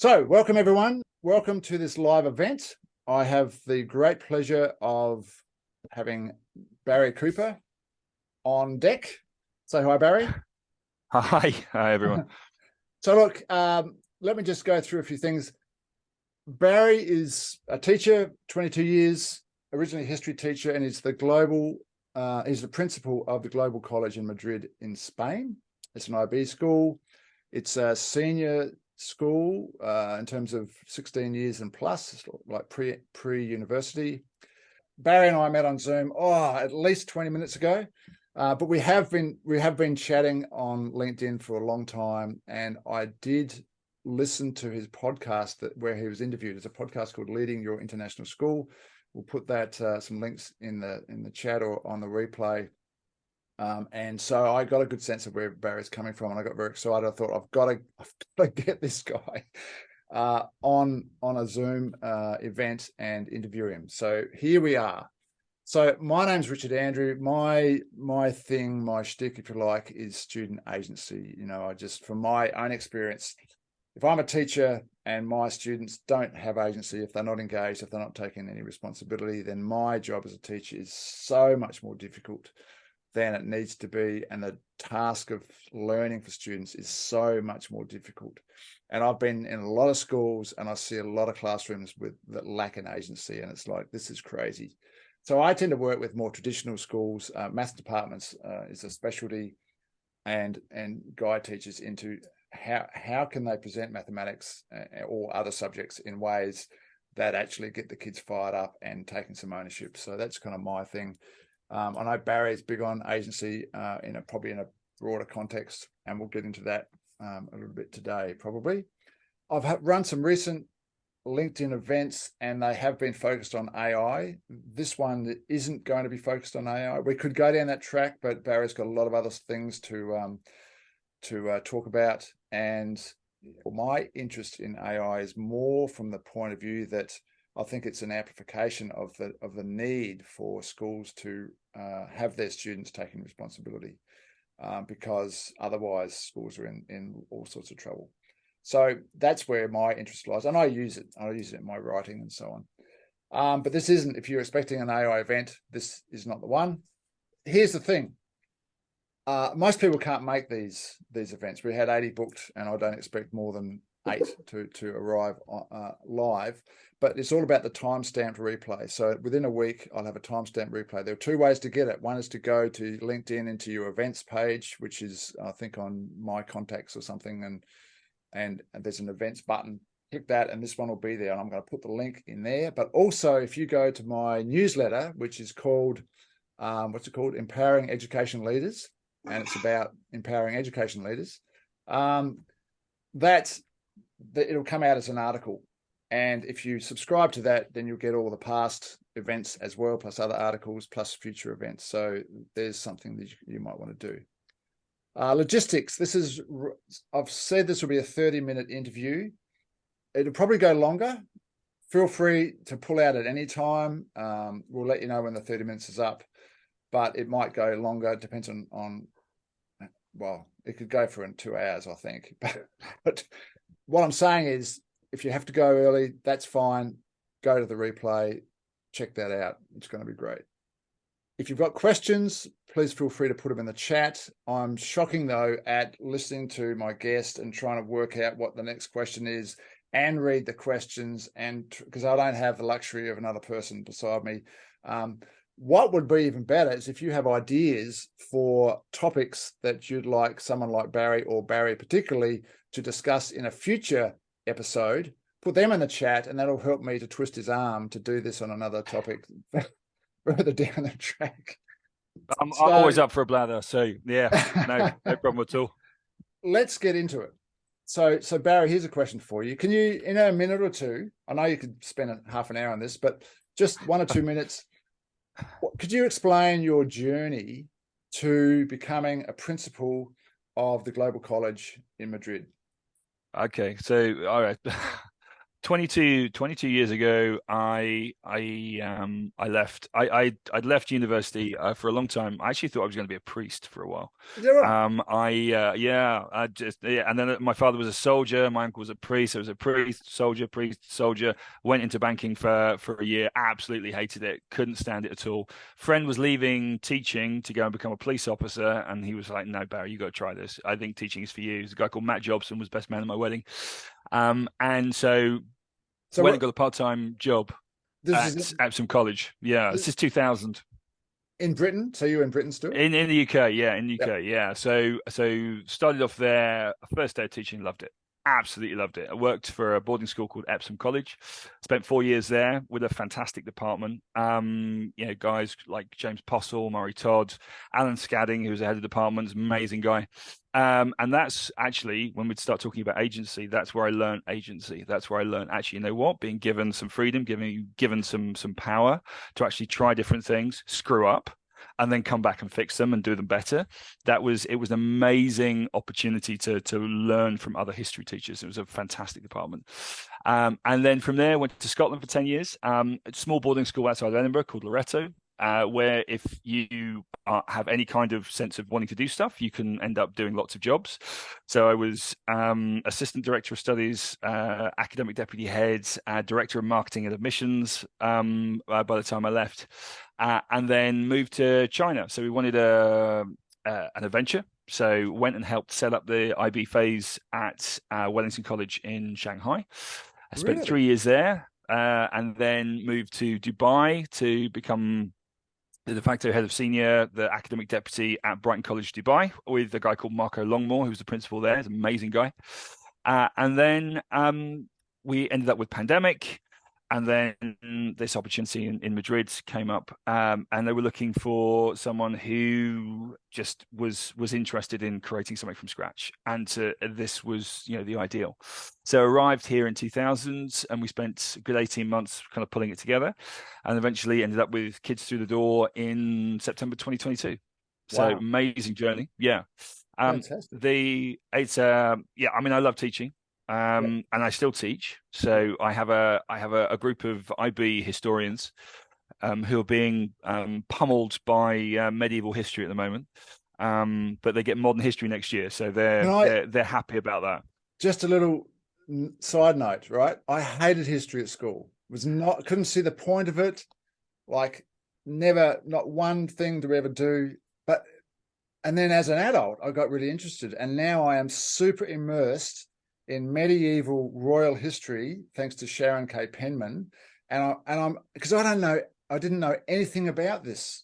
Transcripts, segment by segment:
So, welcome everyone. Welcome to this live event. I have the great pleasure of having Barry Cooper on deck. Say hi, Barry. Hi everyone. So look, let me just go through a few things. Barry is a teacher, 22 years, originally a history teacher, and is he's the principal of the Global College in Madrid in Spain. It's an IB school. It's a senior school in terms of 16 years and plus, like pre-university. Barry and I met on Zoom at least 20 minutes ago, but we have been chatting on LinkedIn for a long time, and I did listen to his podcast where he was interviewed. It's a podcast called Leading Your International School. We'll put that some links in the chat or on the replay. And so I got a good sense of where Barry's coming from, and I got very excited. I thought I've got to get this guy on a Zoom event and interview him. So here we are. So my name's Richard Andrew. My shtick, if you like, is student agency. You know, from my own experience, if I'm a teacher and my students don't have agency, if they're not engaged, if they're not taking any responsibility, then my job as a teacher is so much more difficult than it needs to be, and the task of learning for students is so much more difficult. And I've been in a lot of schools, and I see a lot of classrooms that lack an agency, and it's like, this is crazy. So I tend to work with more traditional schools. Maths departments is a specialty, and guide teachers into how can they present mathematics or other subjects in ways that actually get the kids fired up and taking some ownership. So that's kind of my thing. I know Barry's big on agency probably in a broader context, and we'll get into that a little bit today, probably. I've run some recent LinkedIn events, and they have been focused on AI. This one isn't going to be focused on AI. We could go down that track, but Barry's got a lot of other things to talk about. And my interest in AI is more from the point of view that I think it's an amplification of the need for schools to have their students taking responsibility, because otherwise schools are in all sorts of trouble. So that's where my interest lies, and I use it in my writing and so on. But this isn't, if you're expecting an AI event, this is not the one. Here's the thing. Most people can't make these events. We had 80 booked, and I don't expect more than 8 to arrive live. But it's all about the time-stamped replay. So within a week, I'll have a time-stamped replay. There are 2 ways to get it. One is to go to LinkedIn into your events page, which is, I think, on my contacts or something, and there's an events button. Click that, and this one will be there. And I'm going to put the link in there. But also, if you go to my newsletter, which is called, Empowering Education Leaders, and it's about empowering education leaders, that it'll come out as an article. And if you subscribe to that, then you'll get all the past events as well, plus other articles, plus future events. So there's something that you might want to do. Logistics. I've said this will be a 30-minute interview. It'll probably go longer. Feel free to pull out at any time. We'll let you know when the 30 minutes is up, but it might go longer. It depends on well, it could go for 2 hours, I think. But what I'm saying is, if you have to go early, that's fine. Go to the replay, check that out. It's going to be great. If you've got questions, please feel free to put them in the chat. I'm shocking, though, at listening to my guest and trying to work out what the next question is and read the questions, and because I don't have the luxury of another person beside me. What would be even better is if you have ideas for topics that you'd like someone like Barry, or Barry particularly, to discuss in a future episode, put them in the chat, and that'll help me to twist his arm to do this on another topic further down the track. I'm always up for a blather, so yeah, no problem at all. Let's get into it. So Barry, here's a question for you. Can you, in a minute or two, I know you could spend half an hour on this, but just 1 or 2 minutes, could you explain your journey to becoming a principal of the Global College in Madrid? Okay, so all right. 22 years ago, I'd left university for a long time. I actually thought I was going to be a priest for a while. Is that right? And then my father was a soldier. My uncle was a priest. I was a priest, soldier. Went into banking for a year. Absolutely hated it. Couldn't stand it at all. Friend was leaving teaching to go and become a police officer, and he was like, "No, Barry, you got to try this. I think teaching is for you." There's a guy called Matt Jobson was best man at my wedding. And so So went and what? got a part-time job This is at Epsom College. Yeah, this is 2000 in Britain. So you're in Britain still? in the UK. Yeah, in the Yep. UK. Yeah. So started off there. First day of teaching, loved it. Absolutely loved it. I worked for a boarding school called Epsom College. Spent 4 years there with a fantastic department. Guys like James Postle, Murray Todd, Alan Scadding, who was the head of departments, amazing guy. And that's actually when we'd start talking about agency, that's where I learned agency. That's where I learned actually, you know what, being given some freedom, given some power to actually try different things, screw up, and then come back and fix them and do them better. It was an amazing opportunity to learn from other history teachers. It was a fantastic department. And then from there, went to Scotland for 10 years, a small boarding school outside of Edinburgh called Loretto, where if you have any kind of sense of wanting to do stuff, you can end up doing lots of jobs. So I was assistant director of studies, academic deputy head, director of marketing and admissions by the time I left, and then moved to China. So we wanted an adventure. So went and helped set up the IB phase at Wellington College in Shanghai. I spent Really? 3 years there, and then moved to Dubai to become the de facto head of senior, the academic deputy at Brighton College, Dubai, with a guy called Marco Longmore, who's the principal there. He's an amazing guy. And then we ended up with pandemic. And then this opportunity in Madrid came up, and they were looking for someone who just was interested in creating something from scratch. And this was, the ideal. So arrived here in 2000, and we spent a good 18 months kind of pulling it together, and eventually ended up with kids through the door in September 2022. So Wow. amazing journey, yeah. Fantastic. I mean, I love teaching. Yep. And I still teach. So I have a group of IB historians who are being pummeled by medieval history at the moment. But they get modern history next year, so Can I they're happy about that. just a little side note, right? I hated history at school. Couldn't see the point of it. Like never, not one thing to ever do. And then as an adult, I got really interested, and now I am super immersed in medieval royal history, thanks to Sharon K. Penman, and I'm because I didn't know anything about this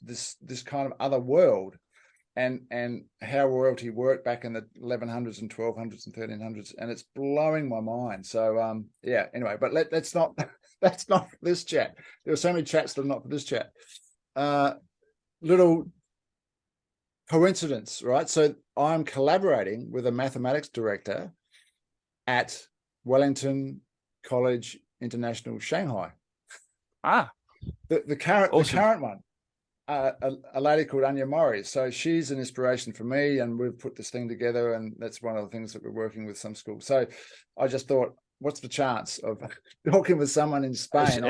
kind of other world, and how royalty worked back in the 1100s and 1200s and 1300s, and it's blowing my mind. So yeah. Anyway, but that's not that's not for this chat. There are so many chats that are not for this chat. Little coincidence, right? So I'm collaborating with a mathematics director at Wellington College International Shanghai. The current Awesome. the current one, a lady called Anya Mori. So she's an inspiration for me, and we've put this thing together, and that's one of the things that we're working with some schools. So I just thought, what's the chance of talking with someone in Spain?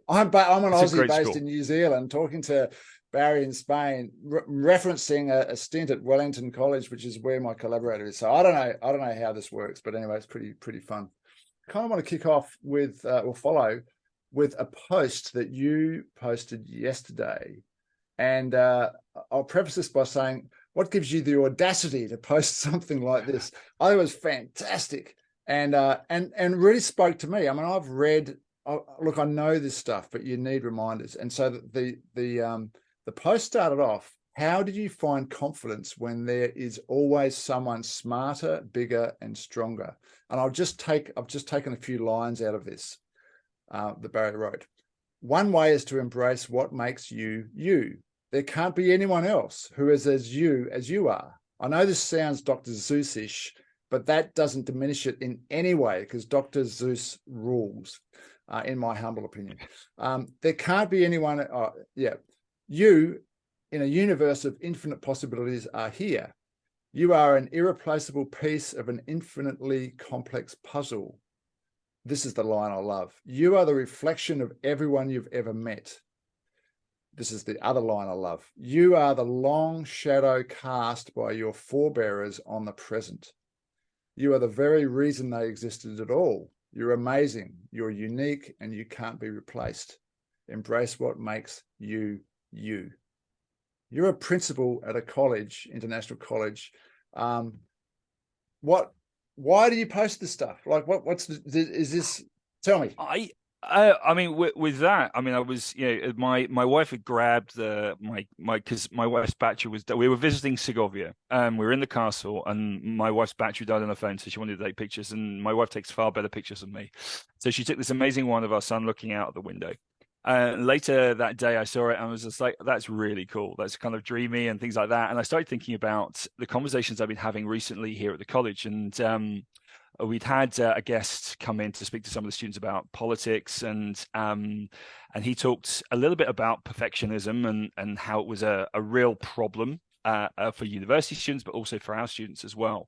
I'm an Aussie based in New Zealand, talking to Barry in Spain, referencing a stint at Wellington College, which is where my collaborator is. So I don't know how this works, but anyway, it's pretty fun. I kind of want to kick off with or follow with a post that you posted yesterday, and I'll preface this by saying, what gives you the audacity to post something like this? I thought it was fantastic, and really spoke to me. I mean, I've read. Look, I know this stuff, but you need reminders, and so the post started off, how did you find confidence when there is always someone smarter, bigger, and stronger? And I've just taken a few lines out of this that Barry wrote. One way is to embrace what makes you, you. There can't be anyone else who is as you are. I know this sounds Dr. Seuss-ish, but that doesn't diminish it in any way, because Dr. Seuss rules, in my humble opinion. There can't be anyone, you, in a universe of infinite possibilities, are here. You are an irreplaceable piece of an infinitely complex puzzle. This is the line I love. You are the reflection of everyone you've ever met. This is the other line I love. You are the long shadow cast by your forebearers on the present. You are the very reason they existed at all. You're amazing, you're unique, and you can't be replaced. Embrace what makes you, you. You're a principal at a college, international college. Why do you post this stuff? Like, is this, tell me. I mean, with that, I mean, I was, my wife had grabbed because my wife's battery was, we were visiting Segovia, we were in the castle, and my wife's battery died on her phone, so she wanted to take pictures, and my wife takes far better pictures than me. So she took this amazing one of our son looking out of the window. Later that day, I saw it and I was just like, that's really cool. That's kind of dreamy and things like that. And I started thinking about the conversations I've been having recently here at the college. And we'd had a guest come in to speak to some of the students about politics, and he talked a little bit about perfectionism and how it was a real problem for university students, but also for our students as well.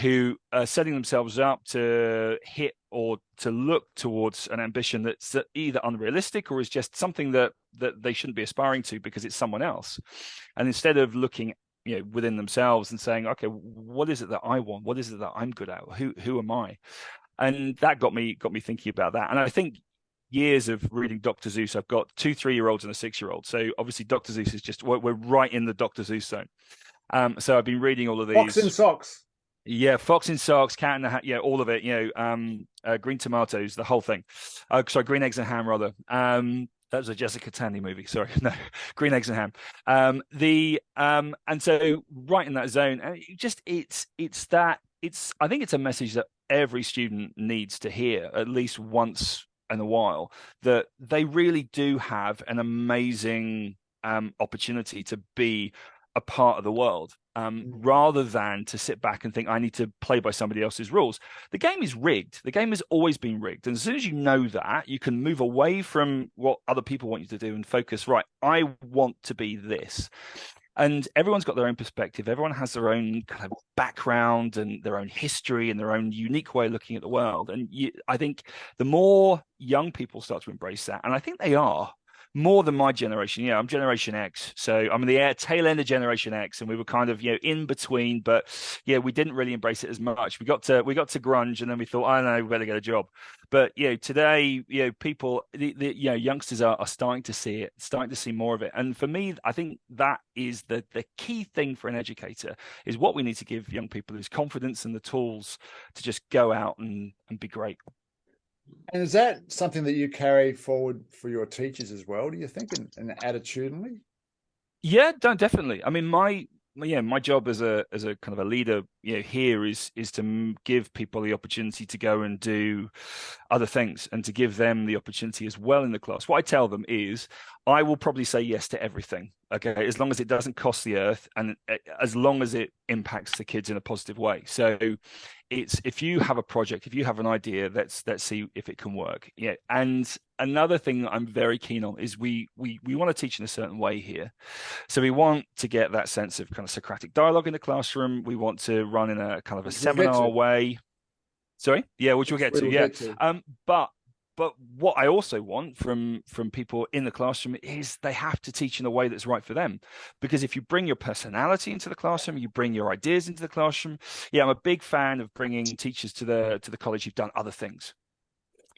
Who are setting themselves up to hit or to look towards an ambition that's either unrealistic or is just something that they shouldn't be aspiring to because it's someone else. And instead of looking, within themselves and saying, okay, what is it that I want? What is it that I'm good at? Who am I? And that got me thinking about that. And I think years of reading Dr. Seuss, I've got 2 3-year-olds and a 6-year-old. So obviously Dr. Seuss is just, we're right in the Dr. Seuss zone. So I've been reading all of these. Fox in Socks. Yeah, Fox in Socks, Cat in the Hat, all of it. Green Tomatoes, the whole thing. Sorry, Green Eggs and Ham, rather. That was a Jessica Tandy movie. Sorry, no, Green Eggs and Ham. And so right in that zone, and I think it's a message that every student needs to hear at least once in a while, that they really do have an amazing opportunity to be a part of the world, rather than to sit back and think I need to play by somebody else's rules. The game is rigged. The game has always been rigged. And as soon as you know that, you can move away from what other people want you to do and focus, right, I want to be this. And everyone's got their own perspective. Everyone has their own kind of background and their own history and their own unique way of looking at the world. And I think the more young people start to embrace that, and I think they are, more than my generation. I'm Generation X, so I'm the tail end of Generation X, and we were kind of in between. But we didn't really embrace it as much. We got to grunge, and then we thought, I don't know, we better get a job. But today, people, the youngsters are starting to see it, starting to see more of it. And for me, I think that is the key thing for an educator, is what we need to give young people is confidence and the tools to just go out and be great. And is that something that you carry forward for your teachers as well, do you think, and attitudinally? Yeah, definitely. I mean, my job as a kind of a leader, here is to give people the opportunity to go and do other things, and to give them the opportunity as well in the class. What I tell them is, I will probably say yes to everything, okay, as long as it doesn't cost the earth, and as long as it impacts the kids in a positive way. So it's, if you have a project, if you have an idea, let's see if it can work. And another thing that I'm very keen on is we want to teach in a certain way here. So we want to get that sense of kind of Socratic dialogue in the classroom. We want to run in a kind of a seminar way. Sorry, which we'll get to. But what I also want from people in the classroom is they have to teach in a way that's right for them. Because if you bring your personality into the classroom, you bring your ideas into the classroom. I'm a big fan of bringing teachers to the college who've done other things.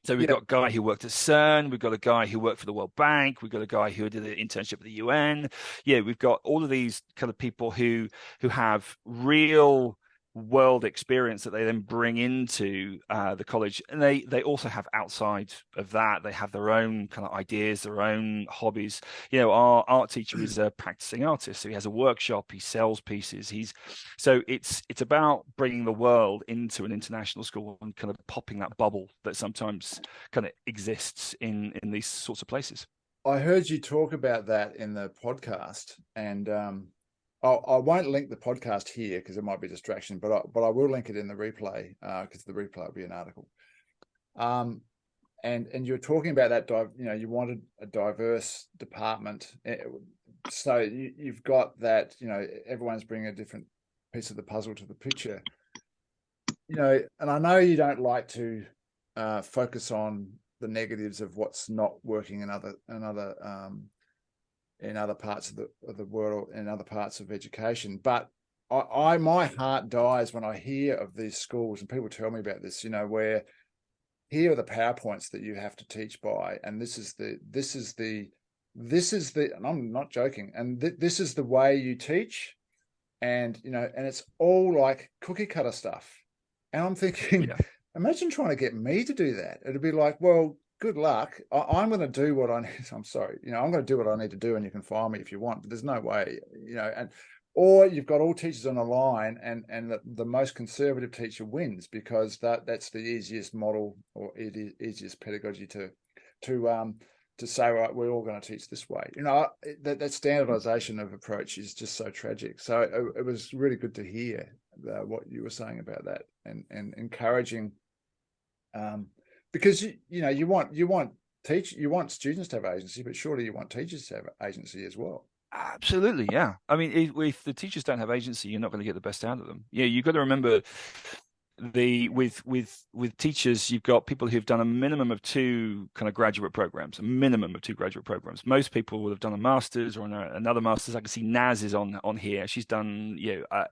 So we've got a guy who worked at CERN. We've got a guy who worked for the World Bank. We've got a guy who did an internship at the UN. We've got all of these kind of people who have real world experience that they then bring into the college, and they also have, outside of that, they have their own kind of ideas, their own hobbies. Our art teacher is a practicing artist, so he has a workshop, he sells pieces, so it's about bringing the world into an international school and kind of popping that bubble that sometimes kind of exists in these sorts of places. I heard you talk about that in the podcast, and I won't link the podcast here because it might be a distraction, but I will link it in the replay, because the replay will be an article. And you're talking about that, you wanted a diverse department, so you've got that, everyone's bringing a different piece of the puzzle to the picture. And I know you don't like to focus on the negatives of what's not working in other parts of the world, in other parts of education. But my heart dies when I hear of these schools, and people tell me about this, where here are the PowerPoints that you have to teach by, and this is the, and I'm not joking, and this is the way you teach, and and it's all like cookie cutter stuff. And I'm thinking, imagine trying to get me to do that. It'd be like, well, good luck. I'm going to do what I need. I'm sorry, I'm going to do what I need to do, and you can fire me if you want, but there's no way, or you've got all teachers on a line, and the most conservative teacher wins, because that's the easiest model, or easiest pedagogy to say, right, we're all going to teach this way. That standardization of approach is just so tragic. So it was really good to hear what you were saying about that, and encouraging, because you want students to have agency, but surely you want teachers to have agency as well. Absolutely, yeah. I mean, if the teachers don't have agency, you're not going to get the best out of them. Yeah, you've got to remember with teachers, you've got people who've done a minimum of two kind of graduate programs, Most people would have done a master's or another master's. I can see Naz is on here. She's done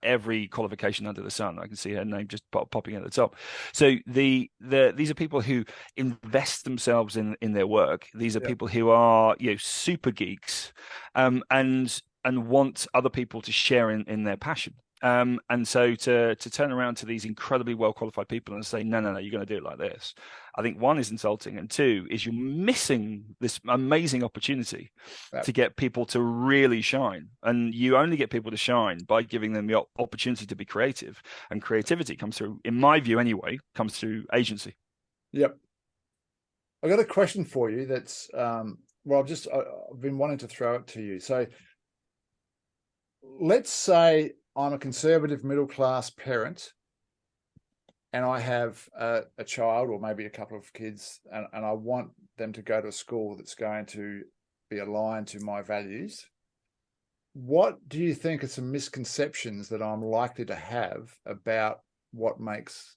every qualification under the sun. I can see her name just popping at the top. So these are people who invest themselves in their work. These are people who are super geeks, and want other people to share in their passion. And so to turn around to these incredibly well qualified people and say, no, you're going to do it like this, I think one is insulting, and two is you're missing this amazing opportunity to get people to really shine. And you only get people to shine by giving them the opportunity to be creative, and creativity comes through, in my view anyway, comes through agency. Yep. I've got a question for you that's I've been wanting to throw it to you. So let's say I'm a conservative middle-class parent, and I have a child, or maybe a couple of kids, and I want them to go to a school that's going to be aligned to my values. What do you think are some misconceptions that I'm likely to have about what makes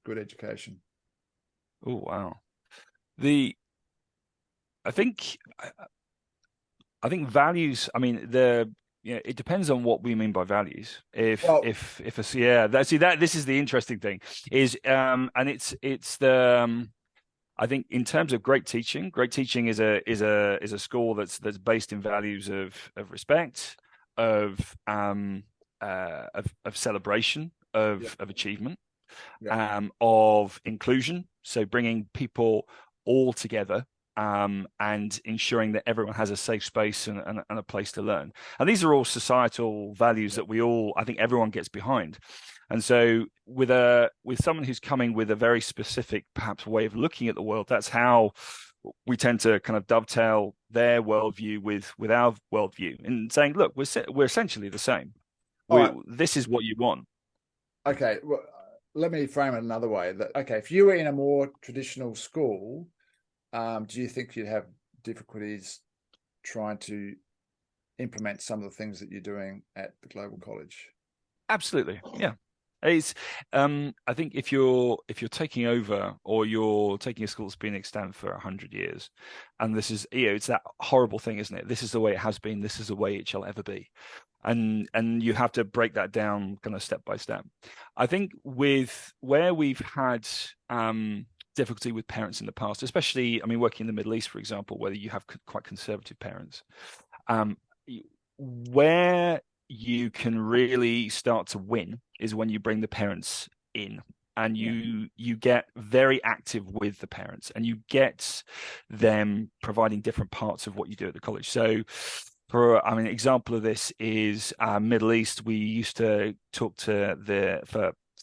good education? Oh, wow. I think values, I mean, it depends on what we mean by values. This is the interesting thing is, and it's the, I think in terms of great teaching is a school that's based in values of respect, of celebration, of achievement, of inclusion. So bringing people all together, and ensuring that everyone has a safe space and a place to learn. And these are all societal values that I think everyone gets behind. And so with someone who's coming with a very specific, perhaps, way of looking at the world, that's how we tend to kind of dovetail their worldview with our worldview, and saying, look, we're essentially the same. This is what you want. Okay, well, let me frame it another way. If you were in a more traditional school, do you think you'd have difficulties trying to implement some of the things that you're doing at the global college? Absolutely, yeah. It's I think if you're taking over, or you're taking a school that's been extant for 100 years, and this is it's that horrible thing, isn't it? This is the way it has been. This is the way it shall ever be, and you have to break that down kind of step by step. I think with where we've had difficulty with parents in the past, especially, I mean, working in the Middle East, for example, where you have quite conservative parents, where you can really start to win is when you bring the parents in, and you get very active with the parents, and you get them providing different parts of what you do at the college. So an example of this is Middle East. We used to talk to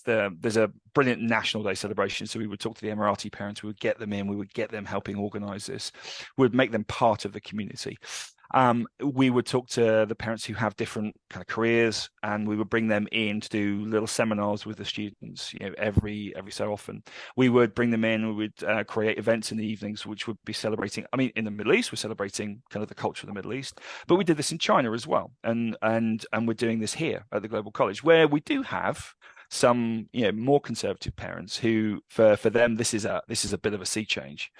there's a brilliant National Day celebration. So we would talk to the Emirati parents, we would get them in, we would get them helping organize this, we would make them part of the community. We would talk to the parents who have different kind of careers, and we would bring them in to do little seminars with the students, every so often. We would bring them in, we would create events in the evenings, which would be celebrating, I mean, in the Middle East, we're celebrating kind of the culture of the Middle East, but we did this in China as well. And we're doing this here at the Global College, where we do have some, more conservative parents who, for them, this is a bit of a sea change.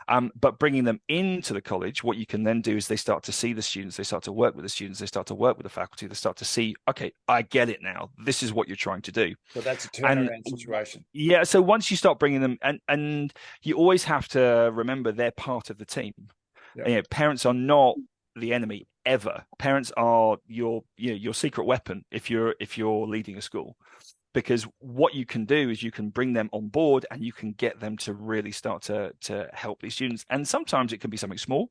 But bringing them into the college, what you can then do is they start to see the students, they start to work with the students, they start to work with the faculty, they start to see, okay, I get it now. This is what you're trying to do. So that's a And turnaround situation. yeah, so once you start bringing them, and you always have to remember they're part of the team. Yep. Parents are not the enemy ever. Parents are your secret weapon if you're leading a school, because what you can do is you can bring them on board and you can get them to really start to help these students. And sometimes it can be something small.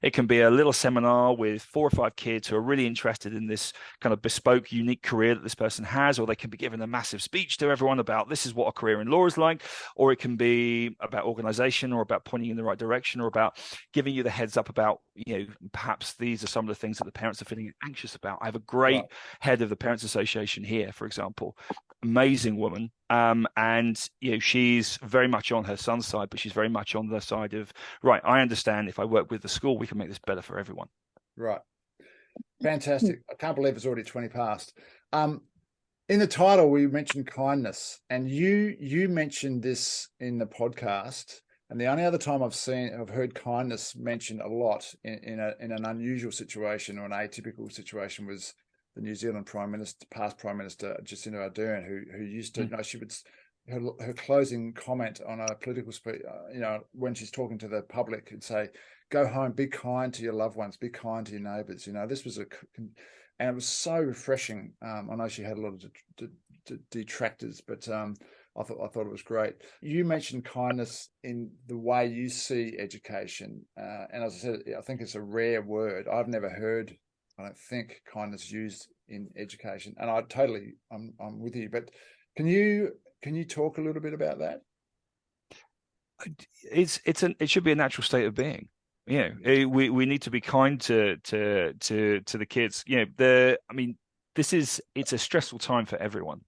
It can be a little seminar with 4 or 5 kids who are really interested in this kind of bespoke, unique career that this person has, or they can be given a massive speech to everyone about this is what a career in law is like, or it can be about organization, or about pointing in the right direction, or about giving you the heads up about, perhaps these are some of the things that the parents are feeling anxious about. I have a great head of the Parents Association here, for example. Amazing woman, and she's very much on her son's side, but she's very much on the side of, right, I understand if I work with the school, we can make this better for everyone. Right. Fantastic. I can't believe it's already 20 past. In the title, we mentioned kindness, and you mentioned this in the podcast. And the only other time I've heard kindness mentioned a lot in an unusual situation or an atypical situation was the New Zealand past Prime Minister Jacinda Ardern, who used to, she would, her closing comment on a political speech, when she's talking to the public, and say, "Go home, be kind to your loved ones, be kind to your neighbours." This was and it was so refreshing. I know she had a lot of detractors, but I thought it was great. You mentioned kindness in the way you see education, and as I said, I think it's a rare word. I've never heard, I don't think, kindness used in education, and I'm with you. But can you talk a little bit about that? It should be a natural state of being. We need to be kind to the kids. It's a stressful time for everyone.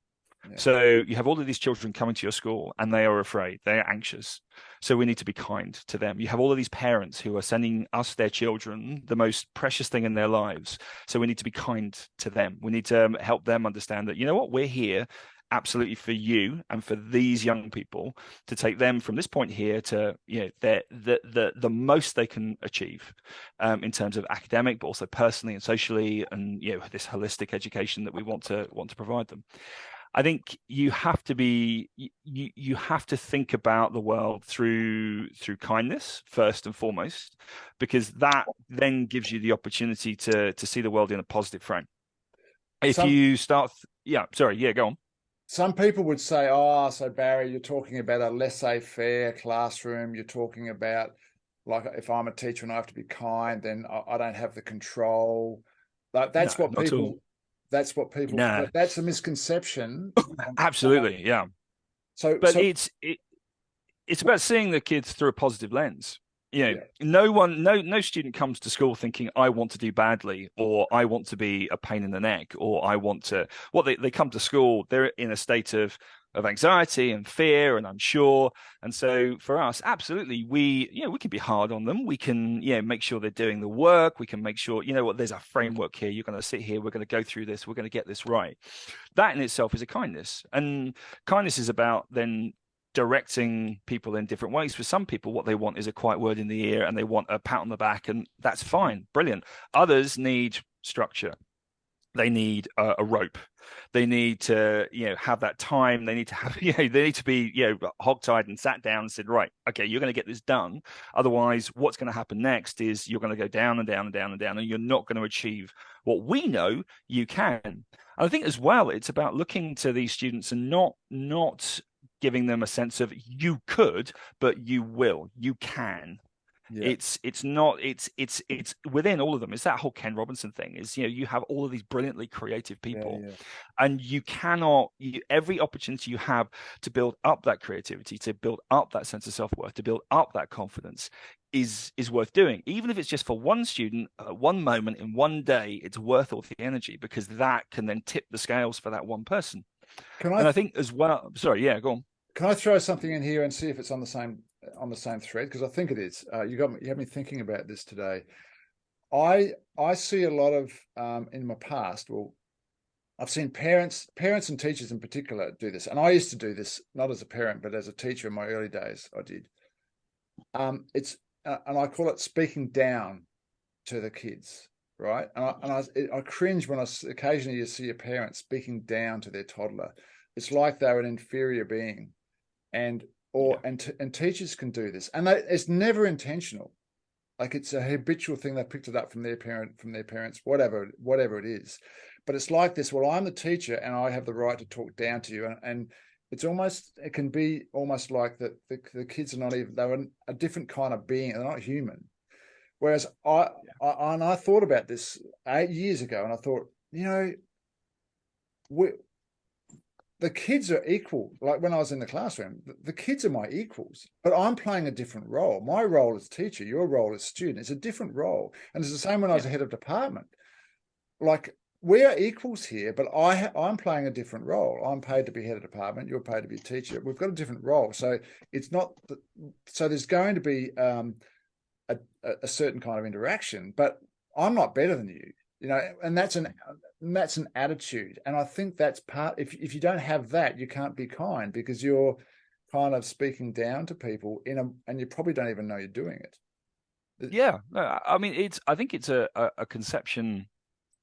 Yeah. So you have all of these children coming to your school and they are afraid, they are anxious. So we need to be kind to them. You have all of these parents who are sending us their children, the most precious thing in their lives. So we need to be kind to them. We need to help them understand that, we're here absolutely for you and for these young people, to take them from this point here to the most they can achieve in terms of academic, but also personally and socially, and this holistic education that we want to provide them. I think you have to think about the world through kindness first and foremost, because that then gives you the opportunity to see the world in a positive frame. If you start, go on. Some people would say, "Oh, so Barry, you're talking about a laissez-faire classroom. You're talking about, like, if I'm a teacher and I have to be kind, then I don't have the control." That's what people. That's what people. No. That's a misconception. Absolutely, yeah. But it's about seeing the kids through a positive lens. No student comes to school thinking, I want to do badly, or I want to be a pain in the neck, or I want to. They come to school, they're in a state of anxiety and fear and unsure. And so for us, absolutely, we can be hard on them. We can, make sure they're doing the work. We can make sure, there's a framework here. You're going to sit here. We're going to go through this. We're going to get this right. That in itself is a kindness. And kindness is about then directing people in different ways. For some people, what they want is a quiet word in the ear and they want a pat on the back, and that's fine. Brilliant. Others need structure. They need a rope. They need to, have that time. They need to have, they need to be, hogtied and sat down and said, right, okay, you're going to get this done. Otherwise, what's going to happen next is you're going to go down and down and down and down, and you're not going to achieve what we know you can. And I think as well, it's about looking to these students and not giving them a sense of you could, but you will, you can. Yeah. It's within all of them. It's that whole Ken Robinson thing is, you have all of these brilliantly creative people, and you cannot, every opportunity you have to build up that creativity, to build up that sense of self-worth, to build up that confidence is worth doing. Even if it's just for one student, one moment in one day, it's worth all the energy, because that can then tip the scales for that one person. And I think as well, go on. Can I throw something in here and see if it's on the same thread? Because I think it is. You have me thinking about this today. I see a lot of in my past. Well, I've seen parents and teachers in particular do this, and I used to do this not as a parent but as a teacher in my early days. I did. It's and I call it speaking down to the kids, right? I cringe when occasionally you see a parent speaking down to their toddler. It's like they're an inferior being, and teachers can do this, and it's never intentional. Like it's a habitual thing. They picked it up from their parents, whatever it is. But it's like this. Well, I'm the teacher, and I have the right to talk down to you, and it can be almost like that the kids are not even, they're a different kind of being. They're not human. Whereas I thought about this 8 years ago, and I thought, the kids are equal. Like when I was in the classroom, the kids are my equals, but I'm playing a different role. My role is teacher, your role is student. It's a different role. And it's the same when I was a head of department. Like, we are equals here, but I'm playing a different role. I'm paid to be head of department. You're paid to be a teacher. We've got a different role. So it's not, so there's going to be a certain kind of interaction, but I'm not better than you, and that's an attitude. And I think that's part, if you don't have that, you can't be kind, because you're kind of speaking down to people and you probably don't even know you're doing it. Yeah, no, I mean, I think it's a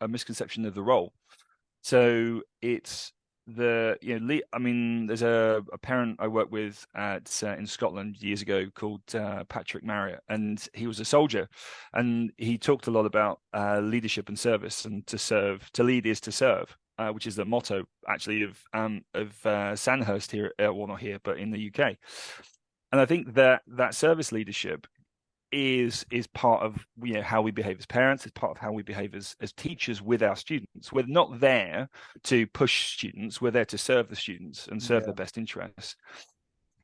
misconception of the role. So it's I mean, there's a parent I worked with in Scotland years ago called Patrick Marriott, and he was a soldier, and he talked a lot about leadership and service, and to lead is to serve, which is the motto actually of Sandhurst here, well, not here, but in the UK. And I think that service leadership is part of how we behave as parents. It's part of how we behave as teachers with our students. We're not there to push students. We're there to serve the students and serve their best interests.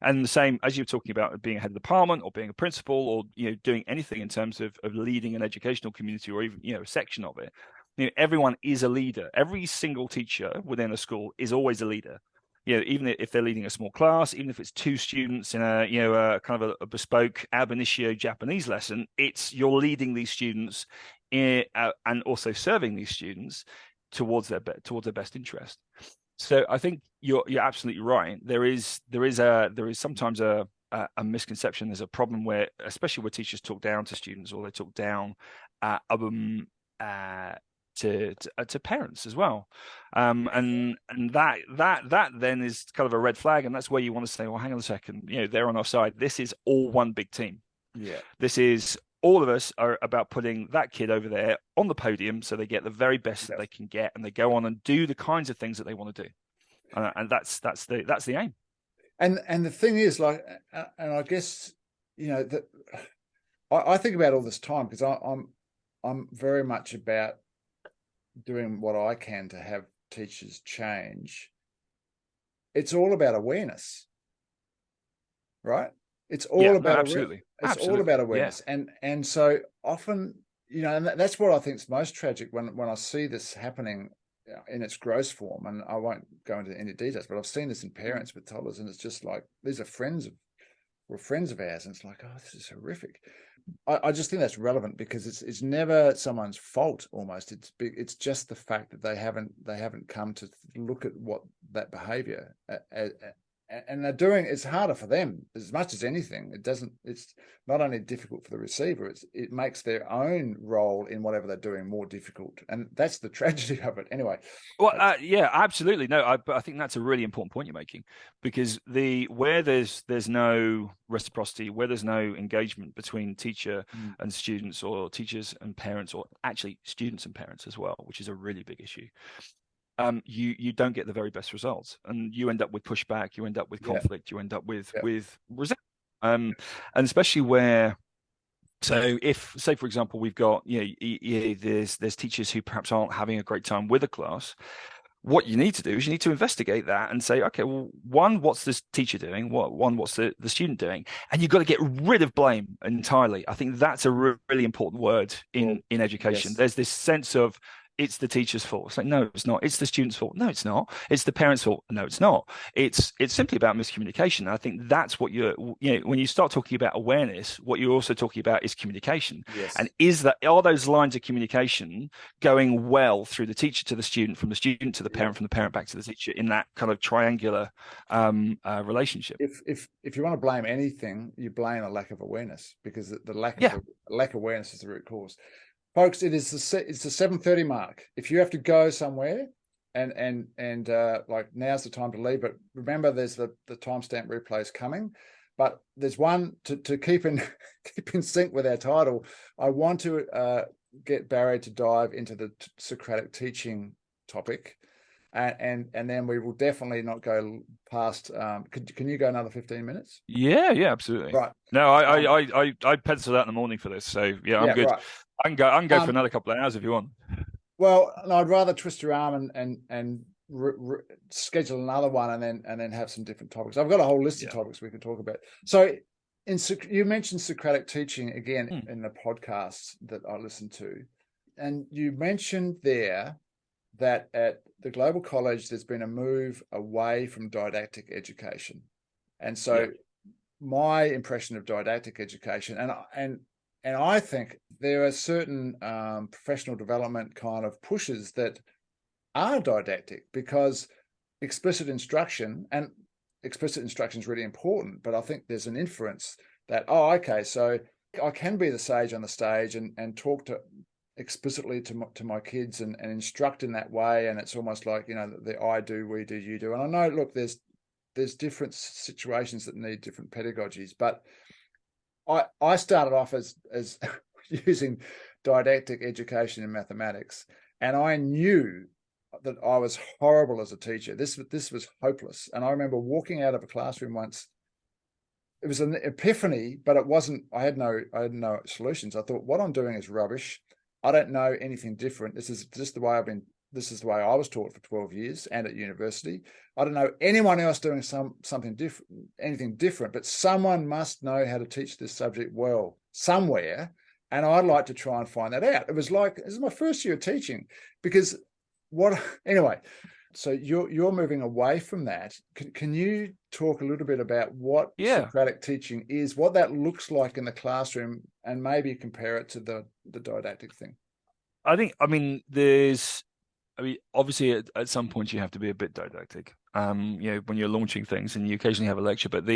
And the same as you're talking about being a head of department or being a principal, or doing anything in terms of leading an educational community, or even a section of it. Everyone is a leader. Every single teacher within a school is always a leader. Even if they're leading a small class, even if it's 2 students in a kind of a bespoke ab initio Japanese lesson, you're leading these students and also serving these students towards their best interest. So I think you're absolutely right. There is sometimes a misconception. There's a problem where, especially where teachers talk down to students, or they talk down to parents as well, and that then is kind of a red flag, and that's where you want to say, well, hang on a second, they're on our side. This is all one big team. This is all of us are about putting that kid over there on the podium so they get the very best that they can get, and they go on and do the kinds of things that they want to do, and that's the aim. And the thing is, like, and I guess that I think about all this time, because I'm very much about doing what I can to have teachers change. It's all about awareness, right? It's all about absolutely. It's all about awareness, and so often, and that's what I think is most tragic when I see this happening in its gross form. And I won't go into any details, but I've seen this in parents with toddlers, and it's just like, these are friends of ours, and it's like, oh, this is horrific. I just think that's relevant, because it's never someone's fault. Almost, it's just the fact that they haven't come to look at what that behaviour and they're doing. It's harder for them as much as anything. It's not only difficult for the receiver, it makes their own role in whatever they're doing more difficult, and that's the tragedy of it. Anyway, well, absolutely. No, but I think that's a really important point you're making, because where there's no reciprocity, where there's no engagement between teacher and students, or teachers and parents, or actually students and parents as well, which is a really big issue. You don't get the very best results, and you end up with pushback, you end up with conflict, you end up with resentment, and especially where. So if, say, for example, we've got there's teachers who perhaps aren't having a great time with a class, what you need to do is you need to investigate that and say, okay, well, one, what's this teacher doing? What's the student doing? And you've got to get rid of blame entirely. I think that's a really important word in education. There's this sense of it's the teacher's fault. It's like, no, it's not. It's the student's fault. No, it's not. It's the parent's fault. No, it's not. It's simply about miscommunication. I think that's what when you start talking about awareness, what you're also talking about is communication. Yes. And are those lines of communication going well through the teacher to the student, from the student to the parent, from the parent back to the teacher, in that kind of triangular relationship? If you want to blame anything, you blame a lack of awareness, because the lack of awareness is the root cause. Folks, it's the 7:30 mark. If you have to go somewhere, and like, now's the time to leave, but remember, there's the timestamp replays coming. But there's one to keep in sync with our title. I want to get Barry to dive into the Socratic teaching topic, and then we will definitely not go past. Can you go another 15 minutes? Yeah, absolutely. Right. No, I penciled out in the morning for this, so yeah, I'm good. Right. I can go for another couple of hours if you want. Well, no, I'd rather twist your arm and schedule another one, and then have some different topics. I've got a whole list of topics we could talk about. So, you mentioned Socratic teaching again in the podcasts that I listened to, and you mentioned there that at the Global College there's been a move away from didactic education, and so my impression of didactic education, and I think there are certain professional development kind of pushes that are didactic, because explicit instruction is really important. But I think there's an inference that, okay, so I can be the sage on the stage and talk explicitly to my kids and instruct in that way. And it's almost like, the I do, we do, you do. And I know, look, there's different situations that need different pedagogies, but I started off as using didactic education in mathematics, and I knew that I was horrible as a teacher. This was hopeless. And I remember walking out of a classroom once. It was an epiphany, but it wasn't. I had no solutions. I thought, what I'm doing is rubbish. I don't know anything different. This is just the way this is the way I was taught for 12 years and at university. I don't know anyone else doing something different, anything different, but someone must know how to teach this subject well somewhere. And I'd like to try and find that out. It was like, this is my first year of teaching, because anyway, so you're moving away from that. Can you talk a little bit about what Socratic teaching is, what that looks like in the classroom, and maybe compare it to the didactic thing? Obviously at some point you have to be a bit didactic, when you're launching things, and you occasionally have a lecture. But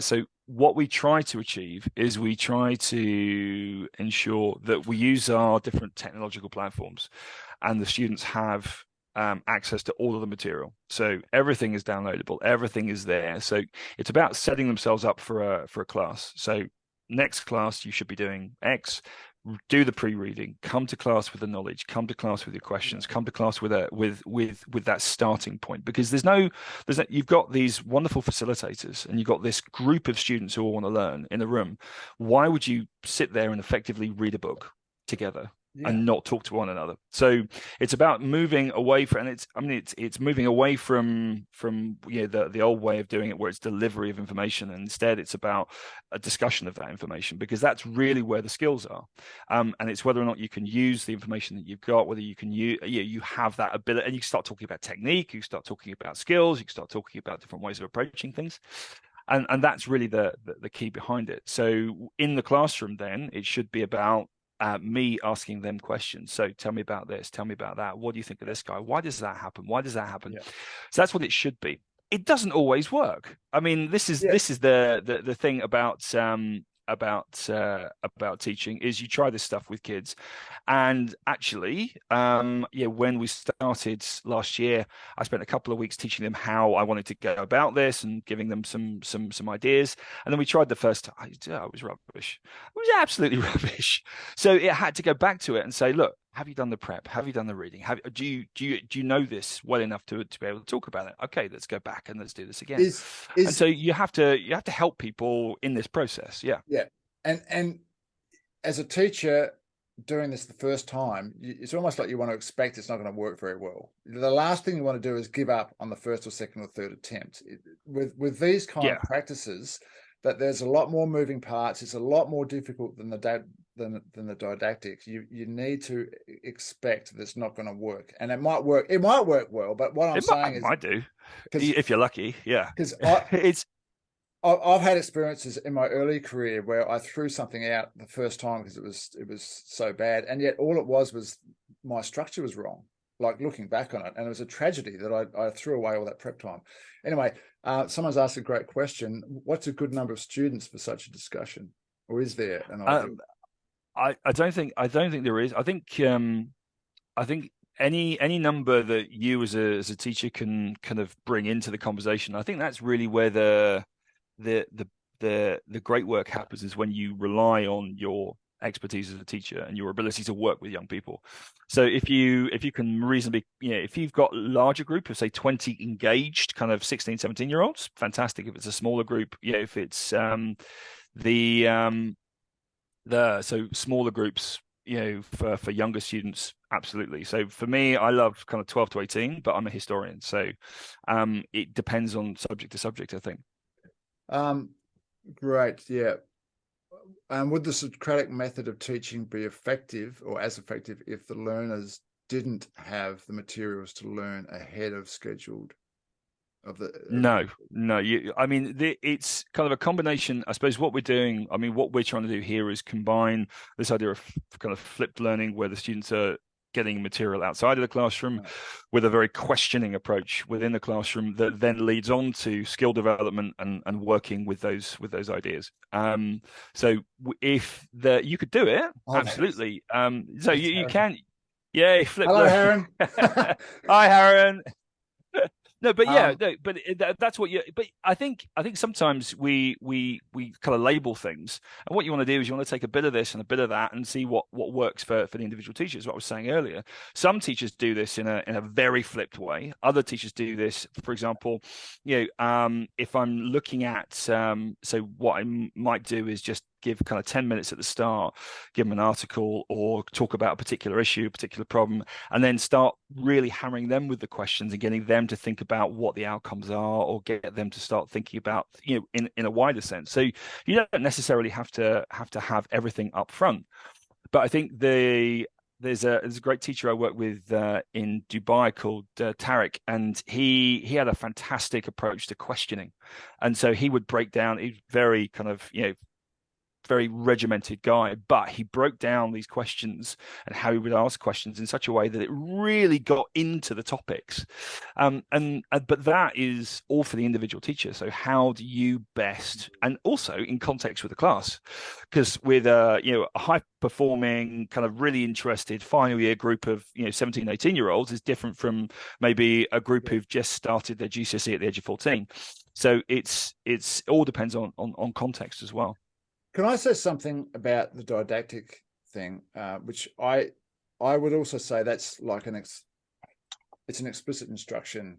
so what we try to achieve is we try to ensure that we use our different technological platforms, and the students have access to all of the material. So everything is downloadable, everything is there. So it's about setting themselves up for a class. So next class you should be doing X. Do the pre-reading, come to class with the knowledge, come to class with your questions, come to class with that starting point, because you've got these wonderful facilitators, and you've got this group of students who all want to learn in a room. Why would you sit there and effectively read a book together and not talk to one another? So it's about moving away from, and it's moving away from the old way of doing it, where it's delivery of information, and instead it's about a discussion of that information, because that's really where the skills are. And it's whether or not you can use the information that you've got, whether you can you have that ability, and you can start talking about technique, you start talking about skills, you can start talking about different ways of approaching things. And that's really the key behind it. So in the classroom, then, it should be about me asking them questions. So tell me about this, tell me about that. What do you think of this guy? Why does that happen? Why does that happen? Yeah. So that's what it should be. It doesn't always work. I mean, this is the thing about teaching, is you try this stuff with kids, and actually when we started last year, I spent a couple of weeks teaching them how I wanted to go about this and giving them some ideas, and then we tried the first time. It was rubbish. It was absolutely rubbish. So it had to go back to it and say, look, have you done the prep? Have you done the reading? Do you know this well enough to be able to talk about it? Okay, let's go back and let's do this again. And so you have to help people in this process. Yeah. And as a teacher doing this the first time, it's almost like you want to expect it's not going to work very well. The last thing you want to do is give up on the first or second or third attempt. With these kind of practices, that there's a lot more moving parts. It's a lot more difficult than the than the didactic. You need to expect that it's not going to work, and it might work. It might work well, but what I'm saying It is might do because if you're lucky. Yeah, it's I've had experiences in my early career where I threw something out the first time because it was so bad, and yet all it was my structure was wrong. Like looking back on it, and it was a tragedy that I threw away all that prep time. Anyway, someone's asked a great question: what's a good number of students for such a discussion, or is there an ideal? I don't think there is. I think any number that you as a teacher can kind of bring into the conversation. I think that's really where the the great work happens, is when you rely on your expertise as a teacher and your ability to work with young people. So if you can reasonably, if you've got a larger group of say 20 engaged kind of 16, 17 year olds, fantastic. If it's a smaller group, if it's so smaller groups, for younger students, absolutely. So for me, I love kind of 12 to 18, but I'm a historian, so it depends on subject to subject, I think. Great, yeah. Would the Socratic method of teaching be effective or as effective if the learners didn't have the materials to learn ahead of scheduled of the? No. It's kind of a combination. I suppose what we're doing, what we're trying to do here is combine this idea of kind of flipped learning, where the students are getting material outside of the classroom, Right, with a very questioning approach within the classroom that then leads on to skill development and working with those ideas. So if you could do it, absolutely. So you can, yeah, flip hello, learning. Aaron. Hi, Aaron. No, but um, but that's what you. But I think sometimes we kind of label things, and what you want to do is you want to take a bit of this and a bit of that and see what works for the individual teachers. What I was saying earlier, some teachers do this in a very flipped way. Other teachers do this, for example, if I'm looking at so what I might do is just give kind of 10 minutes at the start, give them an article or talk about a particular issue, a particular problem, and then start really hammering them with the questions and getting them to think about what the outcomes are, or get them to start thinking about, in a wider sense. So you don't necessarily have to have everything up front. But I think there's a great teacher I work with in Dubai called Tariq, and he had a fantastic approach to questioning. And so he would break down, he's very kind of, very regimented guy, but he broke down these questions and how he would ask questions in such a way that it really got into the topics. But that is all for the individual teacher. So how do you best, and also in context with the class, because with a high performing kind of really interested final year group of 17, 18 year olds is different from maybe a group who've just started their GCSE at the age of 14. So it's all depends on context as well. Can I say something about the didactic thing, which I would also say that's like it's an explicit instruction,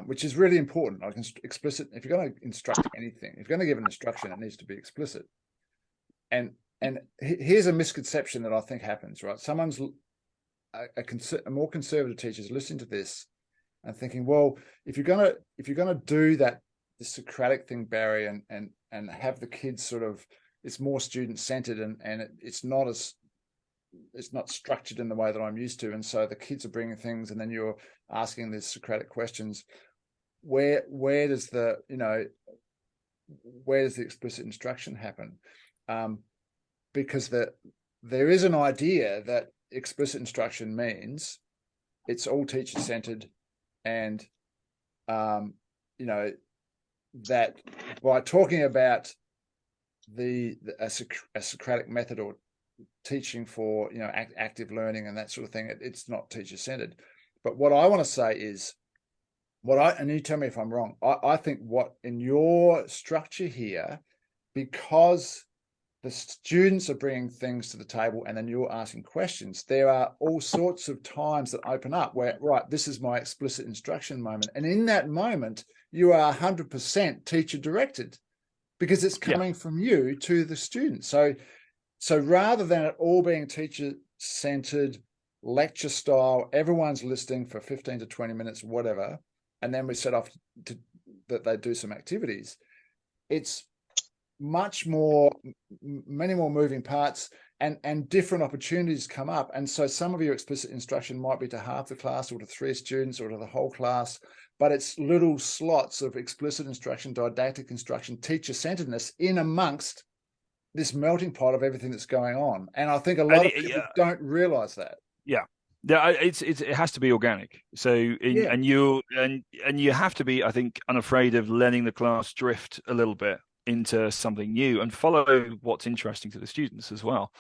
which is really important. Like explicit, if you're going to instruct anything, if you're going to give an instruction, it needs to be explicit. And here's a misconception that I think happens, right? Someone's a more conservative teacher is listening to this and thinking, well, if you're gonna do that, the Socratic thing, Barry, and have the kids sort of, it's more student centered and it's not structured in the way that I'm used to. And so the kids are bringing things and then you're asking these Socratic questions. Where does the explicit instruction happen? Because there is an idea that explicit instruction means it's all teacher centered, and that by talking about a Socratic method or teaching for active learning and that sort of thing, it's not teacher centered. But what I want to say is, and you tell me if I'm wrong, I think what in your structure here, because the students are bringing things to the table and then you're asking questions, there are all sorts of times that open up where, right, this is my explicit instruction moment. And in that moment, you are 100% teacher directed because it's coming from you to the student. So rather than it all being teacher centered, lecture style, everyone's listening for 15 to 20 minutes, whatever, and then we set off that they do some activities, it's many more moving parts. and different opportunities come up. And so some of your explicit instruction might be to half the class or to 3 students or to the whole class, but it's little slots of explicit instruction, didactic instruction, teacher-centeredness in amongst this melting pot of everything that's going on. And I think a lot of people don't realize that. Yeah. Yeah, it has to be organic. So and you have to be, I think, unafraid of letting the class drift a little bit into something new and follow what's interesting to the students as well.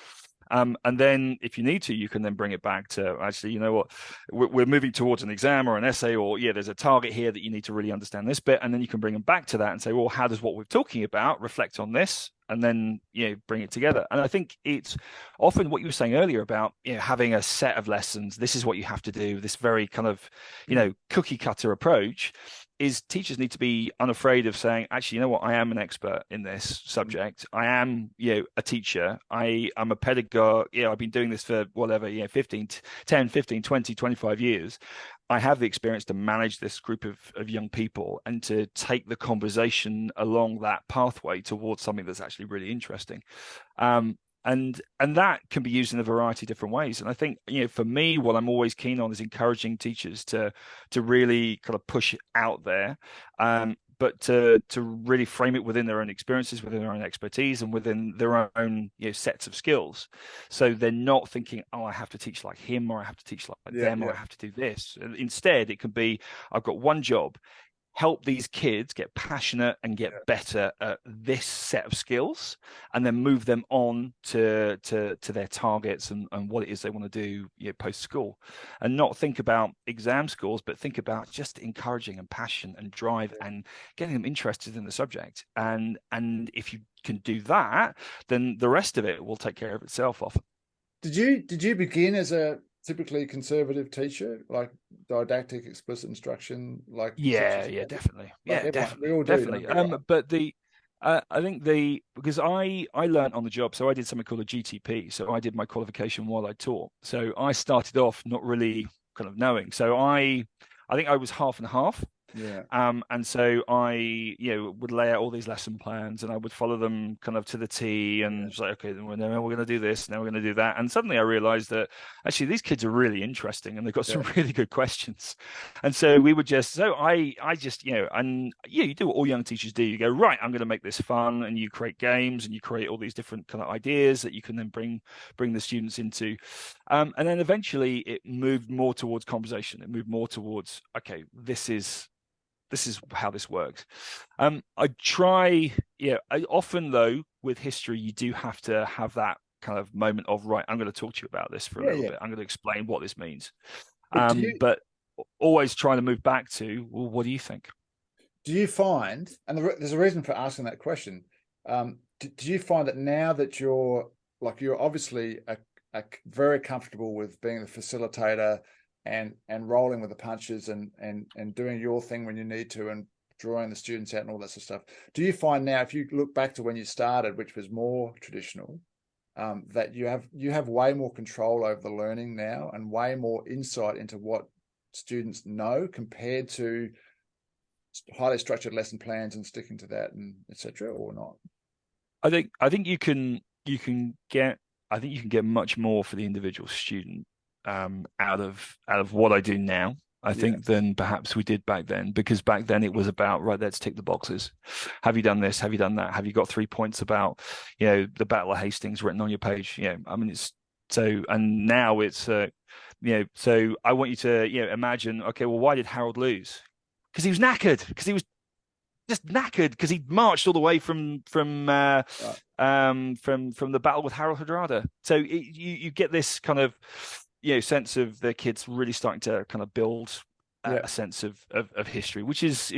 And then if you need to, you can then bring it back to, actually, you know what, we're moving towards an exam or an essay, or there's a target here that you need to really understand this bit. And then you can bring them back to that and say, well, how does what we're talking about reflect on this? And then, bring it together. And I think it's often what you were saying earlier about, having a set of lessons. This is what you have to do. This very kind of, cookie cutter approach is teachers need to be unafraid of saying, actually, you know what, I am an expert in this subject. I am, a teacher. I'm a pedagogue. I've been doing this for whatever, 10, 15, 20, 25 years. I have the experience to manage this group of young people and to take the conversation along that pathway towards something that's actually really interesting. And that can be used in a variety of different ways. And I think, for me, what I'm always keen on is encouraging teachers to really kind of push it out there, but to really frame it within their own experiences, within their own expertise, and within their own sets of skills. So they're not thinking, oh, I have to teach like him, or I have to teach like them, or I have to do this. Instead, it can be, I've got one job. Help these kids get passionate and get better at this set of skills, and then move them on to their targets and what it is they want to do post school, and not think about exam scores, but think about just encouraging and passion and drive and getting them interested in the subject. And if you can do that, then the rest of it will take care of itself often. Did you begin as a typically conservative teacher, like didactic, explicit instruction, like definitely, we all do, definitely. But I think because I learned on the job, so I did something called a GTP. So I did my qualification while I taught. So I started off not really kind of knowing. So I think I was half and half. And so I, would lay out all these lesson plans, and I would follow them kind of to the T, and it's like, okay, then we're going to do this, now we're going to do that. And suddenly I realized that actually these kids are really interesting, and they've got some really good questions. And so we would I just, you do what all young teachers do. You go, right, I'm going to make this fun, and you create games, and you create all these different kind of ideas that you can then bring the students into. And then eventually it moved more towards conversation. It moved more towards, okay, this is how this works. I try, often though, with history, you do have to have that kind of moment of, right, I'm going to talk to you about this for a little bit. I'm going to explain what this means. But always trying to move back to, well, what do you think? Do you find, and there's a reason for asking that question, do you find that now that you're obviously very comfortable with being the facilitator and rolling with the punches and doing your thing when you need to and drawing the students out and all that sort of stuff, do you find now, if you look back to when you started, which was more traditional, that you have way more control over the learning now and way more insight into what students know compared to highly structured lesson plans and sticking to that and etc., or not? I think you can get much more for the individual student out of what I do now, I think, than perhaps we did back then, because back then it was about, right, let's tick the boxes. Have you done this? Have you done that? Have you got 3 points about, the Battle of Hastings written on your page? I mean, it's so, and now it's, so I want you to, imagine, okay, well, why did Harold lose? Because he was knackered, because he was just knackered, because he marched all the way from the battle with Harold Hardrada. So you get this kind of, sense of the kids really starting to kind of build a sense of history, which is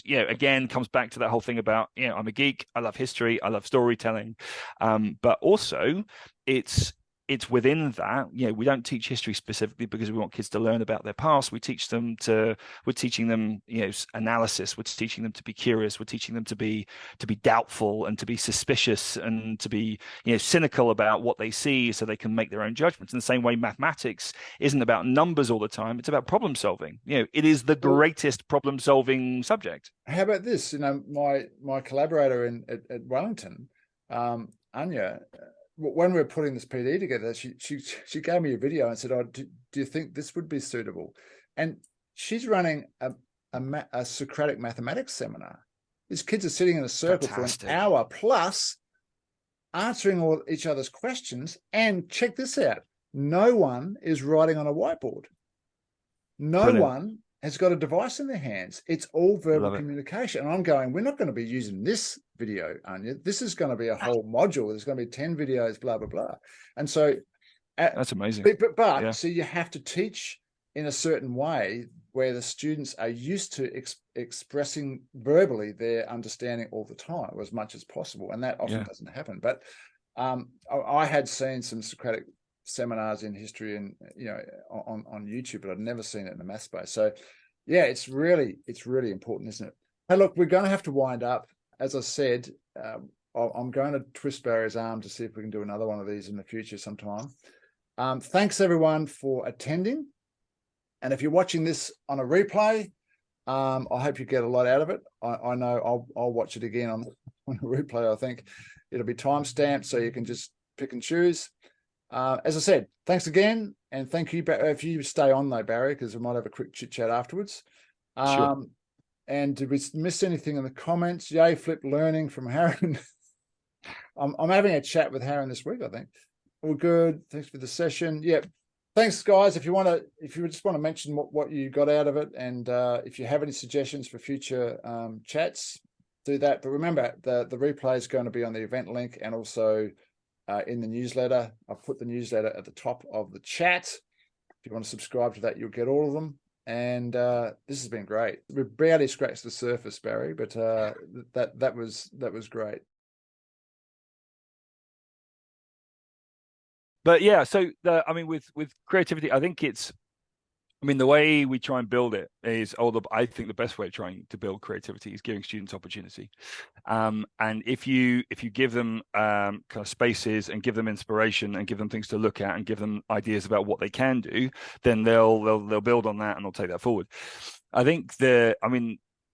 again comes back to that whole thing about, I'm a geek, I love history, I love storytelling, but also it's within that, we don't teach history specifically because we want kids to learn about their past. We're teaching them, analysis. We're teaching them to be curious. We're teaching them to be doubtful and to be suspicious and to be, cynical about what they see so they can make their own judgments. In the same way, mathematics isn't about numbers all the time. It's about problem solving. It is the greatest problem solving subject. How about this? My collaborator at Wellington, Anya, when we were putting this PD together, she gave me a video and said, "Oh, do you think this would be suitable?" And she's running a Socratic mathematics seminar. These kids are sitting in a circle Fantastic. for an hour plus, answering all each other's questions. And check this out: no one is writing on a whiteboard. No Brilliant. one has got a device in their hands. It's all verbal communication. And I'm going, we're not going to be using this video, Anya. This is going to be a whole module. There's going to be 10 videos, blah, blah, blah. And so that's amazing. But yeah. So you have to teach in a certain way where the students are used to expressing verbally their understanding all the time, or as much as possible. And that often doesn't happen. But I had seen some Socratic seminars in history and on YouTube, but I'd never seen it in the math space. So yeah, it's really important, isn't it? Hey, look, we're going to have to wind up. As I said, I'm going to twist Barry's arm to see if we can do another one of these in the future sometime. Thanks everyone for attending, and if you're watching this on a replay, I hope you get a lot out of it. I know I'll watch it again on a replay. I think it'll be time-stamped, so you can just pick and choose. As I said, thanks again, and thank you. If you stay on though, Barry, because we might have a quick chit chat afterwards. Sure. And did we miss anything in the comments? Yay, flip learning from Harren. I'm having a chat with Harren this week, I think. All good. Thanks for the session. Yeah. Thanks, guys. If you just want to mention what you got out of it, and if you have any suggestions for future chats, do that. But remember, the replay is going to be on the event link, and also in the newsletter. I've put the newsletter at the top of the chat. If you want to subscribe to that, you'll get all of them. And this has been great. We've barely scratched the surface, Barry, but that was great. But yeah, so with creativity, I think the way we try and build it is, I think the best way of trying to build creativity is giving students opportunity. And if you give them kind of spaces and give them inspiration and give them things to look at and give them ideas about what they can do, then they'll build on that and they'll take that forward. I think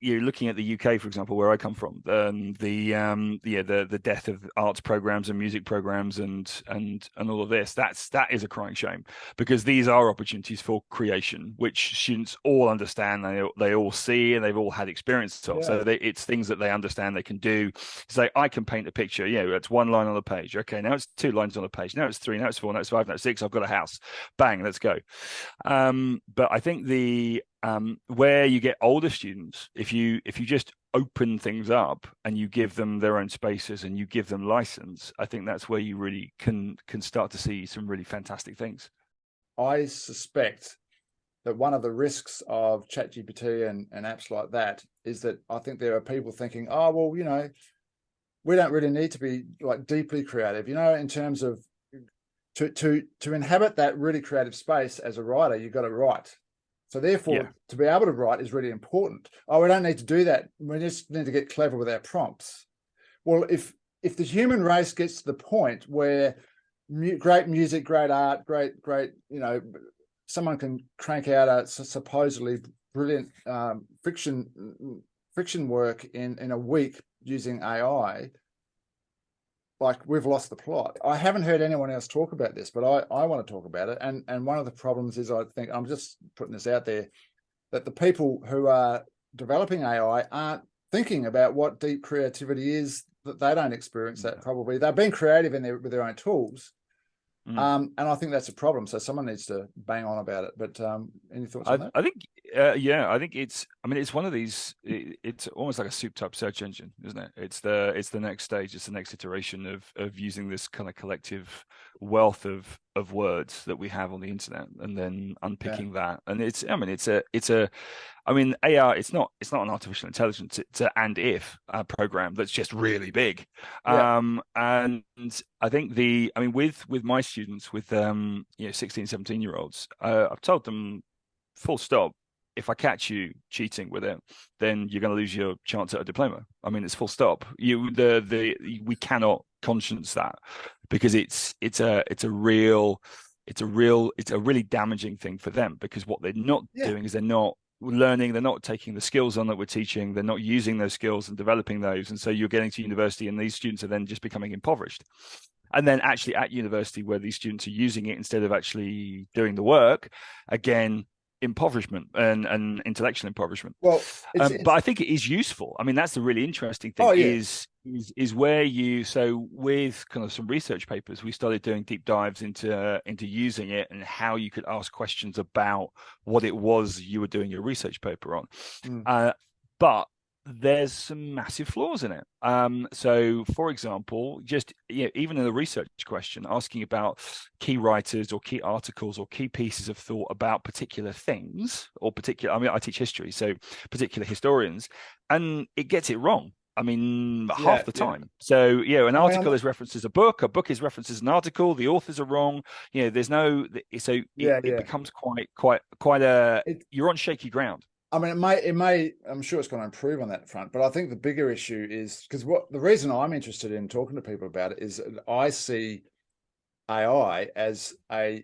you're looking at the UK, for example, where I come from, the death of arts programs and music programs and all of this. That is a crying shame, because these are opportunities for creation, which students all understand, they all see, and they've all had experience of. Yeah. So it's things that they understand they can do. It's like, I can paint a picture. It's one line on the page. Okay, now it's two lines on the page. Now it's three. Now it's four. Now it's five. Now it's six. I've got a house. Bang, let's go. But I think where you get older students, if you just open things up and you give them their own spaces and you give them license, I think that's where you really can start to see some really fantastic things. I suspect that one of the risks of ChatGPT and apps like that is that I think there are people thinking, oh, well, we don't really need to be like deeply creative, in terms of to inhabit that really creative space as a writer, you've got to write. So therefore, to be able to write is really important. Oh, we don't need to do that. We just need to get clever with our prompts. Well, if the human race gets to the point where great music, great art, great, someone can crank out a supposedly brilliant fiction work in a week using AI, like, we've lost the plot. I haven't heard anyone else talk about this, but I want to talk about it. And one of the problems is, I think, I'm just putting this out there, that the people who are developing AI aren't thinking about what deep creativity is, that they don't experience that probably. They're being creative with their own tools. And I think that's a problem. So someone needs to bang on about it. But any thoughts on that? I think it's one of these. It's almost like a souped-up search engine, isn't it? It's the next stage. It's the next iteration of using this kind of collective wealth of words that we have on the internet, and then unpicking that. And AI. It's not an artificial intelligence. It's an and if program that's just really big. And I think with my students, with 16, 17-year-olds, I've told them, full stop, if I catch you cheating with it, then you're going to lose your chance at a diploma. It's full stop. We cannot conscience that, because it's a really damaging thing for them, because what they're not doing is they're not learning, they're not taking the skills on that we're teaching, they're not using those skills and developing those, and so you're getting to university and these students are then just becoming impoverished. And then actually at university where these students are using it instead of actually doing the work, again, impoverishment and intellectual impoverishment. Well, But I think it is useful. I mean, that's the really interesting thing oh yeah, is where you, so with kind of some research papers, we started doing deep dives into using it and how you could ask questions about what it was you were doing your research paper on. But there's some massive flaws in it. So, for example, just even in a research question, asking about key writers or key articles or key pieces of thought about particular things or particular. I mean, I teach history, so particular historians, and it gets it wrong. I mean, half the time. So, an article is referenced as a book is referenced as an article. The authors are wrong. There's no. So it becomes quite a. You're on shaky ground. I mean, it may. I'm sure it's going to improve on that front, but I think the bigger issue is because the reason I'm interested in talking to people about it is I see AI as an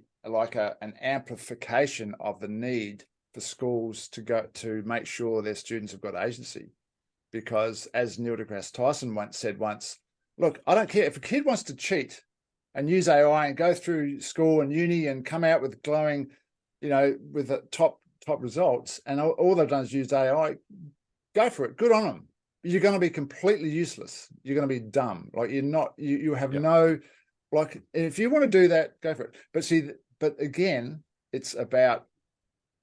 amplification of the need for schools to make sure their students have got agency. Because as Neil deGrasse Tyson said once, look, I don't care if a kid wants to cheat and use AI and go through school and uni and come out with glowing, with the top results, and all they've done is used AI, go for it. Good on them. You're going to be completely useless. You're going to be dumb. Like you're not, you have no, like, if you want to do that, go for it. But again, it's about,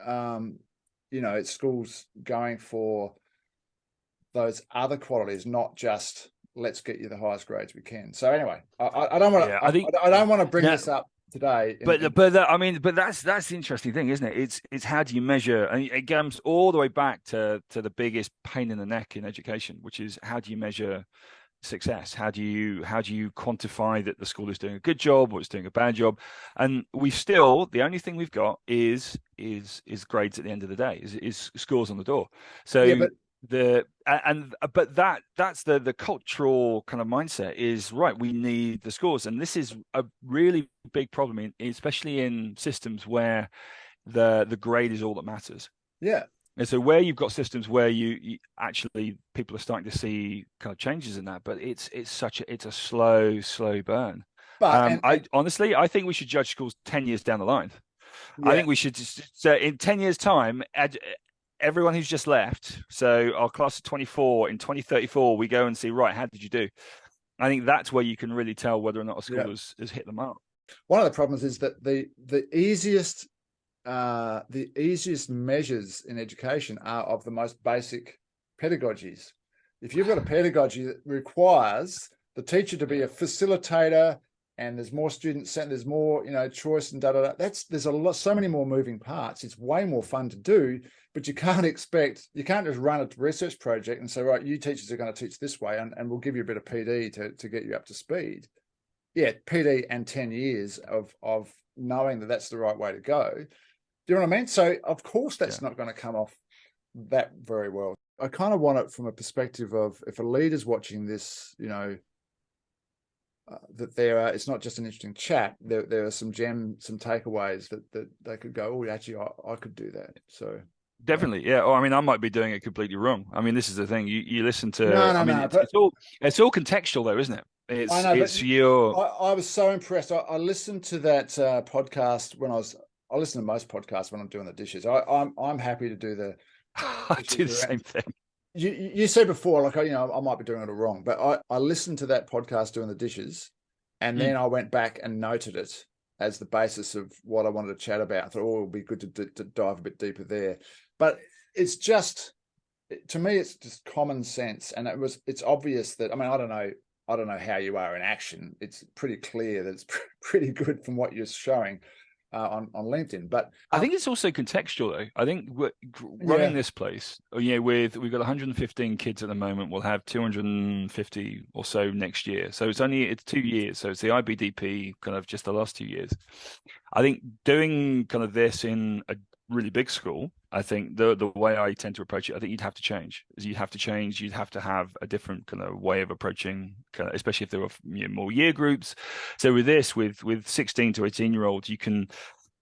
it's schools going for those other qualities, not just let's get you the highest grades we can. So anyway, I don't want to, I don't want to bring this up today. But that's the interesting thing, isn't it? It's how do you measure, and it comes all the way back to the biggest pain in the neck in education, which is how do you measure success? How do you quantify that the school is doing a good job or it's doing a bad job? And the only thing we've got is grades at the end of the day, is scores on the door. So that's the cultural kind of mindset is right. We need the scores, and this is a really big problem, especially in systems where the grade is all that matters. Yeah. And so where you've got systems where you actually people are starting to see kind of changes in that, but it's a slow burn. But honestly, I think we should judge schools 10 years down the line. Yeah. I think we should just in 10 years' time. Everyone who's just left, so our class of 24, in 2034, we go and see, right, how did you do? I think that's where you can really tell whether or not a school has hit the mark. One of the problems is that the easiest measures in education are of the most basic pedagogies. If you've got a pedagogy that requires the teacher to be a facilitator, and there's more students, there's more, choice and there's so many more moving parts. It's way more fun to do, but you can't just run a research project and say, right, you teachers are going to teach this way, and we'll give you a bit of PD to get you up to speed. Yeah, PD and 10 years of knowing that that's the right way to go. Do you know what I mean? So of course that's not going to come off that very well. I kind of want it from a perspective of if a leader's watching this, that it's not just an interesting chat. There are some takeaways that they could go, oh, actually, I could do that. So definitely, yeah. Or I mean, I might be doing it completely wrong. I mean, this is the thing. You listen to. It's all contextual, though, isn't it? I was so impressed. I listened to that podcast I listen to most podcasts when I'm doing the dishes. I'm happy to do the. I do the same thing. You said before, like, I might be doing it all wrong, but I listened to that podcast doing the dishes, and then I went back and noted it as the basis of what I wanted to chat about. I thought, it would be good to dive a bit deeper there. But it's just, to me, it's just common sense, and it's obvious that, I mean, I don't know how you are in action. It's pretty clear that it's pretty good from what you're showing on LinkedIn, but I think it's also contextual, though. I think running this place, we've got 115 kids at the moment. We'll have 250 or so next year. So it's 2 years. So it's the IBDP kind of just the last 2 years. I think doing kind of this in a really big school, I think the way I tend to approach it, I think you'd have to change. You'd have to have a different kind of way of approaching, kind of, especially if there were more year groups. So with this, with 16 to 18-year-olds, you can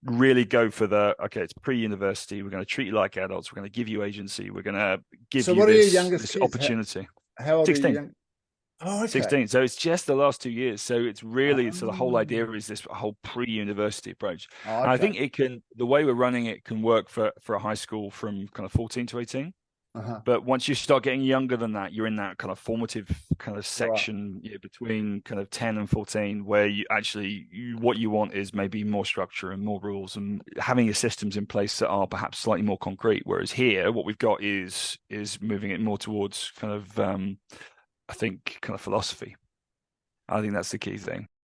really go for it's pre-university. We're going to treat you like adults. We're going to give you agency. We're going to give you this opportunity. How old 16. Are you young? Oh, okay. 16. So it's just the last 2 years. So it's really, so the whole idea Oh, is this whole pre-university approach. oh, And I okay. think the way we're running it can work for a high school from kind of 14 to 18. Uh-huh. But once you start getting younger than that, you're in that kind of formative kind of Right. section, between kind of 10 and 14, where what you want is maybe more structure and more rules and having your systems in place that are perhaps slightly more concrete. Whereas here, what we've got is moving it more towards kind of, I think, kind of philosophy. I think that's the key thing.